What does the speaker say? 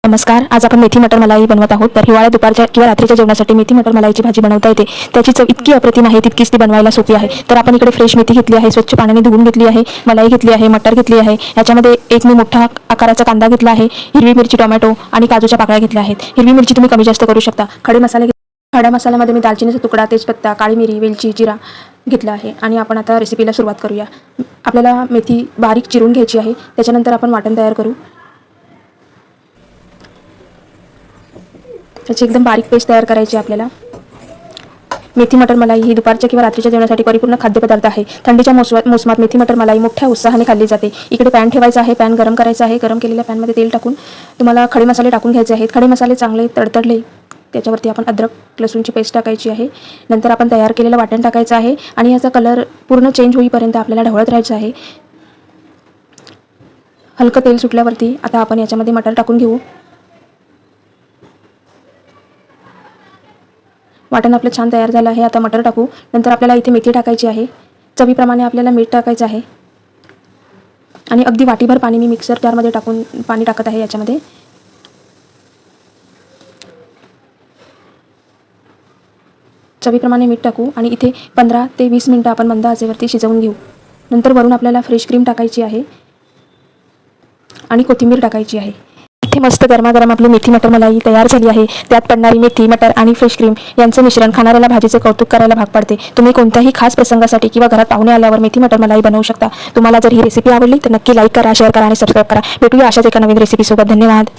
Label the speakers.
Speaker 1: नमस्कार. आज आपण मेथी मटर मलाई बनवत आहोत. तर हिवाळ्यात दुपारच्या किंवा रात्रीच्या जेवणासाठी मेथी मटर मलाईची भाजी बनवता येते. त्याची चव इतकी अप्रतिम आहे तितकीच ती बनवायला सोपी आहे. तर आपण इकडे फ्रेश मेथी घेतली आहे, स्वच्छ पाण्याने धुवून घेतली आहे, मलाई घेतली आहे, मटर घेतली आहे. याच्यामध्ये एक मी मोठा आकाराचा कांदा घेतला आहे, हिरवी मिरची, टोमॅटो आणि काजूच्या पाकळ्या घेतल्या आहेत. हिरवी मिरची तुम्ही कमी जास्त करू शकता. खडे मसाल्यामध्ये मी दालचिनीचा तुकडा, तेजपत्ता, काळी मिरी, वेलची, जिरा घेतला आहे. आणि आपण आता रेसिपीला सुरुवात करूया. आपल्याला मेथी बारीक चिरून घ्यायची आहे. त्याच्यानंतर आपण वाटण तयार करू. त्याची एकदम बारीक पेस्ट तयार करायची आपल्याला. मेथी मटर मलाई ही दुपारच्या किंवा रात्रीच्या जेवणासाठी परिपूर्ण खाद्यपदार्थ आहे. थंडीच्या मोसमात मेथी मटर मलाई मोठ्या उत्साहाने खाल्ली जाते. इकडे पॅन ठेवायचा आहे, पॅन गरम करायचा आहे. गरम केलेल्या पॅनमध्ये तेल टाकून तुम्हाला खडे मसाले टाकून घ्यायचे आहेत. खडे मसाले चांगले तडतडले त्याच्यावरती आपण अद्रक लसूणची पेस्ट टाकायची आहे. नंतर आपण तयार केलेलं वाटण टाकायचं आहे आणि याचा कलर पूर्ण चेंज होईपर्यंत आपल्याला ढवळत राहायचं आहे. हलकं तेल सुटल्यावरती आता आपण याच्यामध्ये मटर टाकून घेऊ. वाटण आपलं छान तयार झालं आहे. आता मटर टाकू. नंतर आपल्याला इथे मेथी टाकायची आहे. चवीप्रमाणे आपल्याला मीठ टाकायचं आहे आणि अगदी वाटीभर पाणी मी मिक्सर जारमध्ये टाकून पाणी टाकत आहे. याच्यामध्ये चवीप्रमाणे मीठ टाकू आणि इथे 15 ते 20 मिनिटं आपण मंद आचेवरती शिजवून घेऊ. नंतर वरून आपल्याला फ्रेश क्रीम टाकायची आहे आणि कोथिंबीर टाकायची आहे. इथे मस्त गरमागरम आपली मेथी मटर मलाई तयार झाली आहे. त्यात पडणारी मेथी, मटर आणि फ्रेश क्रीम यांचं मिश्रण खाणाऱ्याला भाजीचं कौतुक करायला भाग पाडते. तुम्ही कोणत्याही खास प्रसंगासाठी किंवा घरात पाहुणे आल्यावर मेथी मटर मलाई बनवू शकता. तुम्हाला जर ही रेसिपी आवडली तर नक्की लाईक करा, शेअर करा आणि सबस्क्राईब करा. भेटूया अशाच एका नवीन रेसिपीसोबत. धन्यवाद.